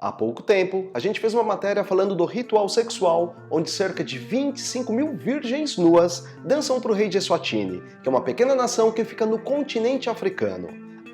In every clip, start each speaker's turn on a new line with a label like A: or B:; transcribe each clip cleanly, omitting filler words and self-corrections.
A: Há pouco tempo, a gente fez uma matéria falando do ritual sexual, onde cerca de 25 mil virgens nuas dançam para o rei de Eswatini, que é uma pequena nação que fica no continente africano.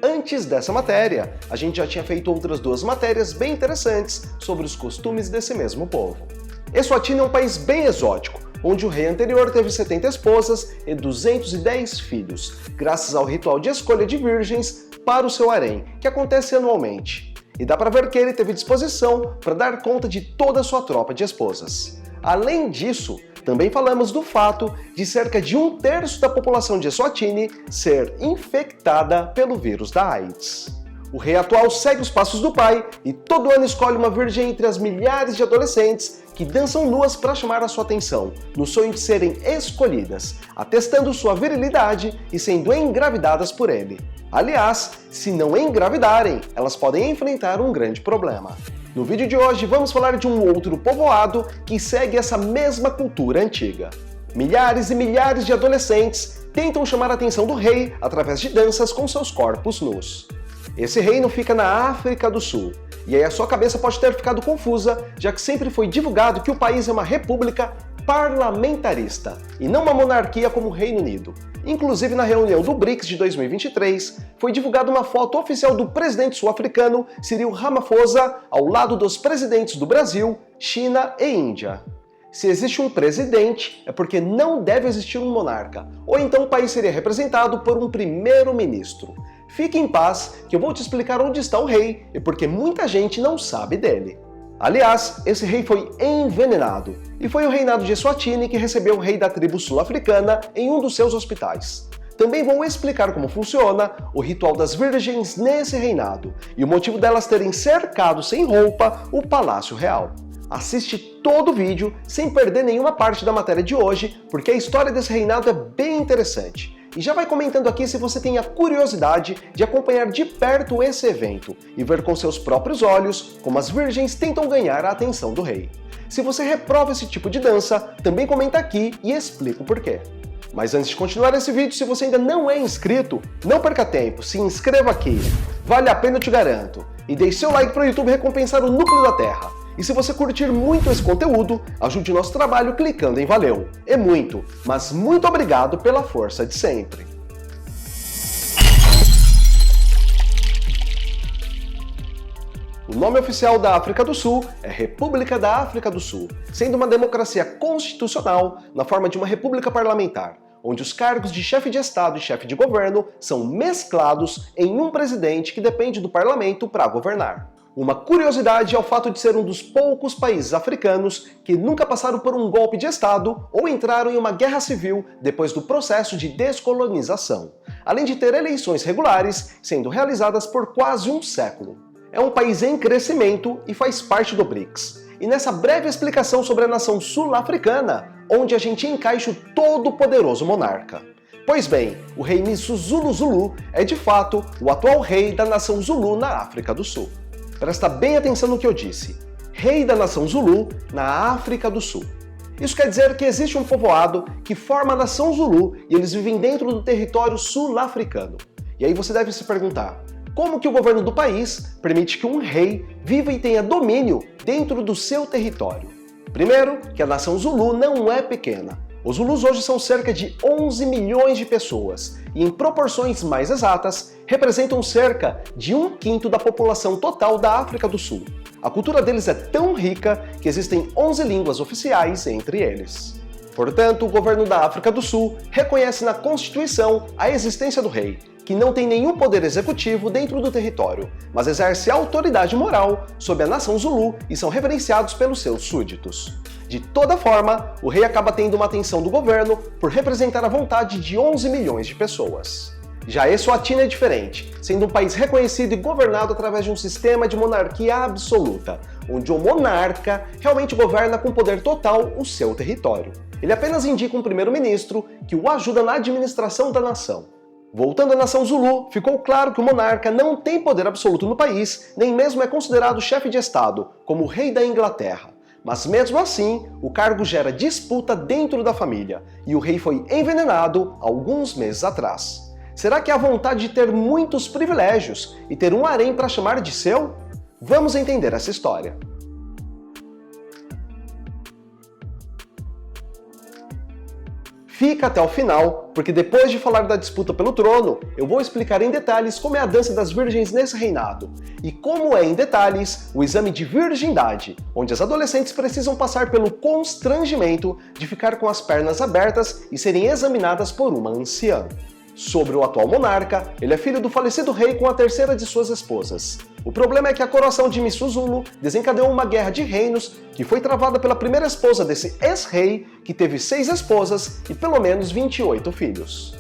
A: Antes dessa matéria, a gente já tinha feito outras duas matérias bem interessantes sobre os costumes desse mesmo povo. Eswatini é um país bem exótico, onde o rei anterior teve 70 esposas e 210 filhos, graças ao ritual de escolha de virgens para o seu harém, que acontece anualmente. E dá para ver que ele teve disposição para dar conta de toda a sua tropa de esposas. Além disso, também falamos do fato de cerca de 1/3 da população de Eswatini ser infectada pelo vírus da AIDS. O rei atual segue os passos do pai e todo ano escolhe uma virgem entre as milhares de adolescentes que dançam nuas para chamar a sua atenção, no sonho de serem escolhidas, atestando sua virilidade e sendo engravidadas por ele. Aliás, se não engravidarem, elas podem enfrentar um grande problema. No vídeo de hoje vamos falar de um outro povoado que segue essa mesma cultura antiga. Milhares e milhares de adolescentes tentam chamar a atenção do rei através de danças com seus corpos nus. Esse reino fica na África do Sul, e aí a sua cabeça pode ter ficado confusa, já que sempre foi divulgado que o país é uma república parlamentarista, e não uma monarquia como o Reino Unido. Inclusive, na reunião do BRICS de 2023, foi divulgada uma foto oficial do presidente sul-africano Cyril Ramaphosa ao lado dos presidentes do Brasil, China e Índia. Se existe um presidente, é porque não deve existir um monarca, ou então o país seria representado por um primeiro-ministro. Fique em paz, que eu vou te explicar onde está o rei e porque muita gente não sabe dele. Aliás, esse rei foi envenenado, e foi o reinado de Eswatini que recebeu o rei da tribo sul-africana em um dos seus hospitais. Também vou explicar como funciona o ritual das virgens nesse reinado, e o motivo delas terem cercado sem roupa o Palácio Real. Assiste todo o vídeo sem perder nenhuma parte da matéria de hoje, porque a história desse reinado é bem interessante. E já vai comentando aqui se você tem a curiosidade de acompanhar de perto esse evento e ver com seus próprios olhos como as virgens tentam ganhar a atenção do rei. Se você reprova esse tipo de dança, também comenta aqui e explica o porquê. Mas antes de continuar esse vídeo, se você ainda não é inscrito, não perca tempo, se inscreva aqui. Vale a pena, eu te garanto. E deixe seu like para o YouTube recompensar o núcleo da Terra. E se você curtir muito esse conteúdo, ajude o nosso trabalho clicando em valeu. É muito, mas muito obrigado pela força de sempre. O nome oficial da África do Sul é República da África do Sul, sendo uma democracia constitucional na forma de uma república parlamentar, onde os cargos de chefe de Estado e chefe de governo são mesclados em um presidente que depende do parlamento para governar. Uma curiosidade é o fato de ser um dos poucos países africanos que nunca passaram por um golpe de Estado ou entraram em uma guerra civil depois do processo de descolonização, além de ter eleições regulares sendo realizadas por quase um século. É um país em crescimento e faz parte do BRICS. E nessa breve explicação sobre a nação sul-africana, onde a gente encaixa o todo-poderoso monarca. Pois bem, o rei Misuzulu Zulu é de fato o atual rei da nação Zulu na África do Sul. Presta bem atenção no que eu disse. Rei da nação Zulu na África do Sul. Isso quer dizer que existe um povoado que forma a nação Zulu e eles vivem dentro do território sul-africano. E aí você deve se perguntar, como que o governo do país permite que um rei viva e tenha domínio dentro do seu território? Primeiro, que a nação Zulu não é pequena. Os Zulus hoje são cerca de 11 milhões de pessoas e, em proporções mais exatas, representam cerca de 1/5 da população total da África do Sul. A cultura deles é tão rica que existem 11 línguas oficiais entre eles. Portanto, o governo da África do Sul reconhece na Constituição a existência do rei, que não tem nenhum poder executivo dentro do território, mas exerce autoridade moral sobre a nação Zulu e são reverenciados pelos seus súditos. De toda forma, o rei acaba tendo uma atenção do governo por representar a vontade de 11 milhões de pessoas. Já Eswatini é diferente, sendo um país reconhecido e governado através de um sistema de monarquia absoluta, onde o monarca realmente governa com poder total o seu território. Ele apenas indica um primeiro-ministro que o ajuda na administração da nação. Voltando à nação Zulu, ficou claro que o monarca não tem poder absoluto no país, nem mesmo é considerado chefe de Estado, como o rei da Inglaterra. Mas mesmo assim, o cargo gera disputa dentro da família, e o rei foi envenenado alguns meses atrás. Será que é a vontade de ter muitos privilégios e ter um harém para chamar de seu? Vamos entender essa história. Fica até o final, porque depois de falar da disputa pelo trono, eu vou explicar em detalhes como é a dança das virgens nesse reinado, e como é em detalhes o exame de virgindade, onde as adolescentes precisam passar pelo constrangimento de ficar com as pernas abertas e serem examinadas por uma anciã. Sobre o atual monarca, ele é filho do falecido rei com a terceira de suas esposas. O problema é que a coroação de Misuzulu desencadeou uma guerra de reinos que foi travada pela primeira esposa desse ex-rei, que teve 6 esposas e pelo menos 28 filhos.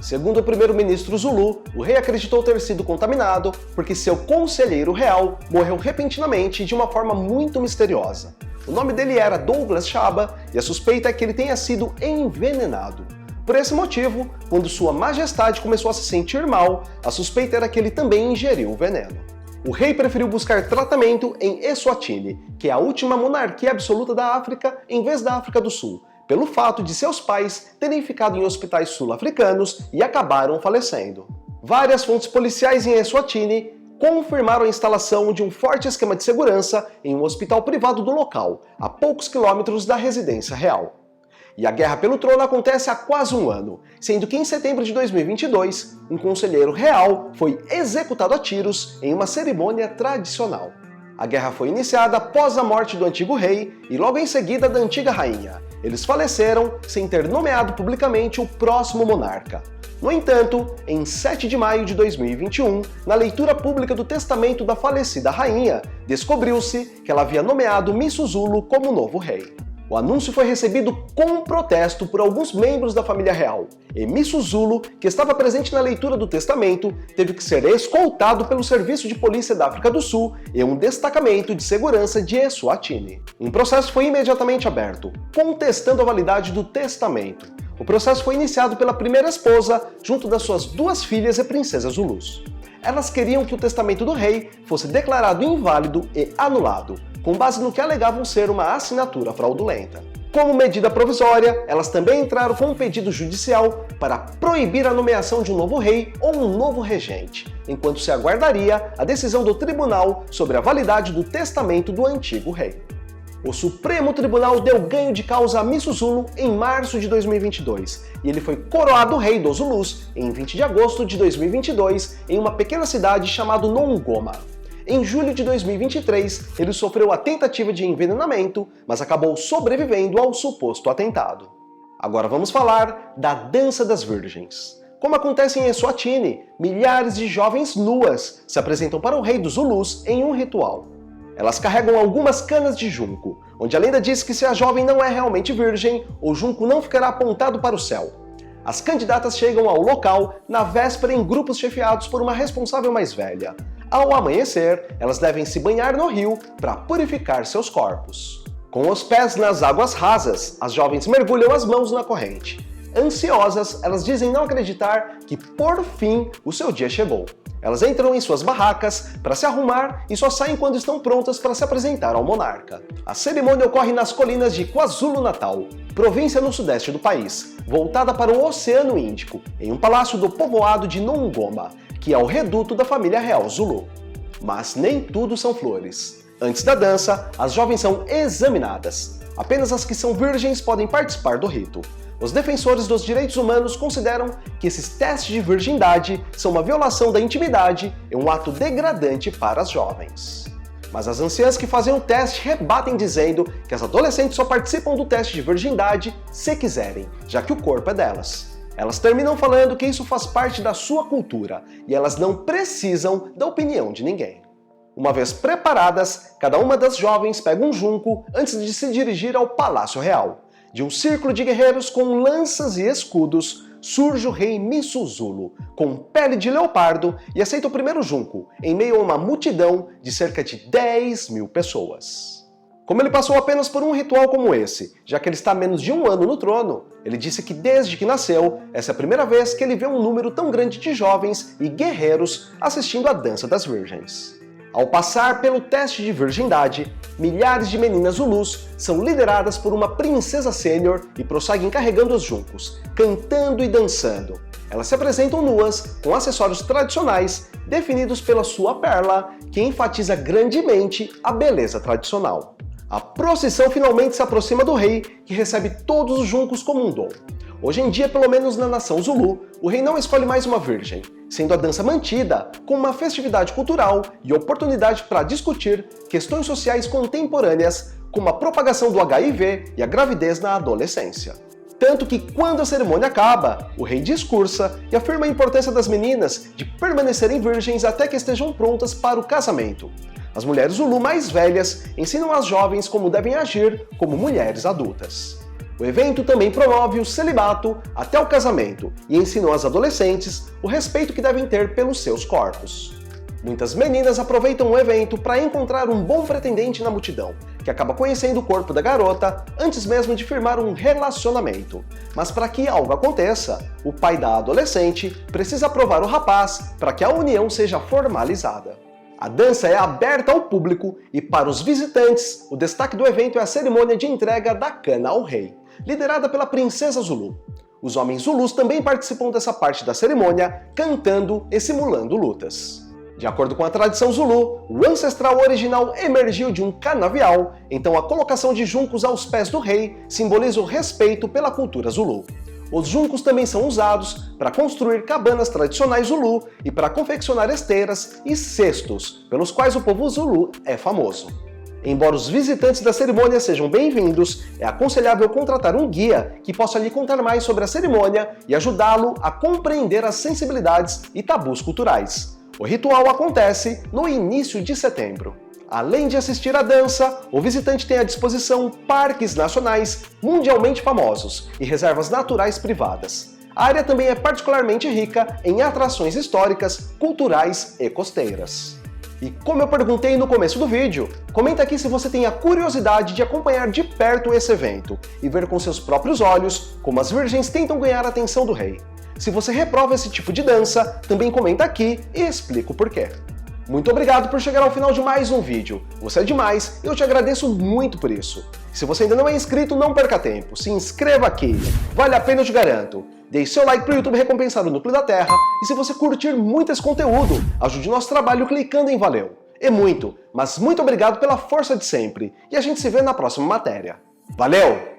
A: Segundo o primeiro-ministro Zulu, o rei acreditou ter sido contaminado porque seu conselheiro real morreu repentinamente de uma forma muito misteriosa. O nome dele era Douglas Shaba e a suspeita é que ele tenha sido envenenado. Por esse motivo, quando Sua Majestade começou a se sentir mal, a suspeita era que ele também ingeriu o veneno. O rei preferiu buscar tratamento em Eswatini, que é a última monarquia absoluta da África, em vez da África do Sul, pelo fato de seus pais terem ficado em hospitais sul-africanos e acabaram falecendo. Várias fontes policiais em Eswatini confirmaram a instalação de um forte esquema de segurança em um hospital privado do local, a poucos quilômetros da residência real. E a guerra pelo trono acontece há quase um ano, sendo que em setembro de 2022, um conselheiro real foi executado a tiros em uma cerimônia tradicional. A guerra foi iniciada após a morte do antigo rei e logo em seguida da antiga rainha. Eles faleceram sem ter nomeado publicamente o próximo monarca. No entanto, em 7 de maio de 2021, na leitura pública do testamento da falecida rainha, descobriu-se que ela havia nomeado Misuzulu como novo rei. O anúncio foi recebido com protesto por alguns membros da família real, e Misuzulu, que estava presente na leitura do testamento, teve que ser escoltado pelo Serviço de Polícia da África do Sul e um destacamento de segurança de Eswatini. Um processo foi imediatamente aberto, contestando a validade do testamento. O processo foi iniciado pela primeira esposa, junto das suas 2 filhas e princesas Zulus. Elas queriam que o testamento do rei fosse declarado inválido e anulado, com base no que alegavam ser uma assinatura fraudulenta. Como medida provisória, elas também entraram com um pedido judicial para proibir a nomeação de um novo rei ou um novo regente, enquanto se aguardaria a decisão do tribunal sobre a validade do testamento do antigo rei. O Supremo Tribunal deu ganho de causa a Misuzulu em março de 2022, e ele foi coroado rei dos Zulus em 20 de agosto de 2022 em uma pequena cidade chamada Nongoma. Em julho de 2023, ele sofreu a tentativa de envenenamento, mas acabou sobrevivendo ao suposto atentado. Agora vamos falar da Dança das Virgens. Como acontece em Eswatini, milhares de jovens nuas se apresentam para o rei dos Zulus em um ritual. Elas carregam algumas canas de junco, onde a lenda diz que se a jovem não é realmente virgem, o junco não ficará apontado para o céu. As candidatas chegam ao local na véspera em grupos chefiados por uma responsável mais velha. Ao amanhecer, elas devem se banhar no rio para purificar seus corpos. Com os pés nas águas rasas, as jovens mergulham as mãos na corrente. Ansiosas, elas dizem não acreditar que, por fim, o seu dia chegou. Elas entram em suas barracas para se arrumar e só saem quando estão prontas para se apresentar ao monarca. A cerimônia ocorre nas colinas de KwaZulu-Natal, província no sudeste do país, voltada para o Oceano Índico, em um palácio do povoado de Nongoma, que é o reduto da família real Zulu. Mas nem tudo são flores. Antes da dança, as jovens são examinadas. Apenas as que são virgens podem participar do rito. Os defensores dos direitos humanos consideram que esses testes de virgindade são uma violação da intimidade e um ato degradante para as jovens. Mas as anciãs que fazem o teste rebatem dizendo que as adolescentes só participam do teste de virgindade se quiserem, já que o corpo é delas. Elas terminam falando que isso faz parte da sua cultura e elas não precisam da opinião de ninguém. Uma vez preparadas, cada uma das jovens pega um junco antes de se dirigir ao Palácio Real. De um círculo de guerreiros com lanças e escudos, surge o rei Misuzulu, com pele de leopardo, e aceita o primeiro junco, em meio a uma multidão de cerca de 10 mil pessoas. Como ele passou apenas por um ritual como esse, já que ele está há menos de um ano no trono, ele disse que desde que nasceu, essa é a primeira vez que ele vê um número tão grande de jovens e guerreiros assistindo à Dança das Virgens. Ao passar pelo teste de virgindade, milhares de meninas Zulus são lideradas por uma princesa sênior e prosseguem carregando os juncos, cantando e dançando. Elas se apresentam nuas, com acessórios tradicionais, definidos pela sua perla, que enfatiza grandemente a beleza tradicional. A procissão finalmente se aproxima do rei, que recebe todos os juncos como um dom. Hoje em dia, pelo menos na nação Zulu, o rei não escolhe mais uma virgem, sendo a dança mantida como uma festividade cultural e oportunidade para discutir questões sociais contemporâneas, como a propagação do HIV e a gravidez na adolescência. Tanto que, quando a cerimônia acaba, o rei discursa e afirma a importância das meninas de permanecerem virgens até que estejam prontas para o casamento. As mulheres Zulu mais velhas ensinam às jovens como devem agir como mulheres adultas. O evento também promove o celibato até o casamento e ensina às adolescentes o respeito que devem ter pelos seus corpos. Muitas meninas aproveitam o evento para encontrar um bom pretendente na multidão, que acaba conhecendo o corpo da garota antes mesmo de firmar um relacionamento. Mas para que algo aconteça, o pai da adolescente precisa aprovar o rapaz para que a união seja formalizada. A dança é aberta ao público e, para os visitantes, o destaque do evento é a cerimônia de entrega da cana ao rei, liderada pela princesa Zulu. Os homens Zulus também participam dessa parte da cerimônia, cantando e simulando lutas. De acordo com a tradição Zulu, o ancestral original emergiu de um canavial, então a colocação de juncos aos pés do rei simboliza o respeito pela cultura Zulu. Os juncos também são usados para construir cabanas tradicionais Zulu e para confeccionar esteiras e cestos, pelos quais o povo Zulu é famoso. Embora os visitantes da cerimônia sejam bem-vindos, é aconselhável contratar um guia que possa lhe contar mais sobre a cerimônia e ajudá-lo a compreender as sensibilidades e tabus culturais. O ritual acontece no início de setembro. Além de assistir à dança, o visitante tem à disposição parques nacionais mundialmente famosos e reservas naturais privadas. A área também é particularmente rica em atrações históricas, culturais e costeiras. E como eu perguntei no começo do vídeo, comenta aqui se você tem a curiosidade de acompanhar de perto esse evento e ver com seus próprios olhos como as virgens tentam ganhar a atenção do rei. Se você reprova esse tipo de dança, também comenta aqui e explica o porquê. Muito obrigado por chegar ao final de mais um vídeo. Você é demais e eu te agradeço muito por isso. Se você ainda não é inscrito, não perca tempo. Se inscreva aqui. Vale a pena, eu te garanto. Deixe seu like para o YouTube recompensar o Núcleo da Terra. E se você curtir muito esse conteúdo, ajude nosso trabalho clicando em valeu. É muito, mas muito obrigado pela força de sempre. E a gente se vê na próxima matéria. Valeu!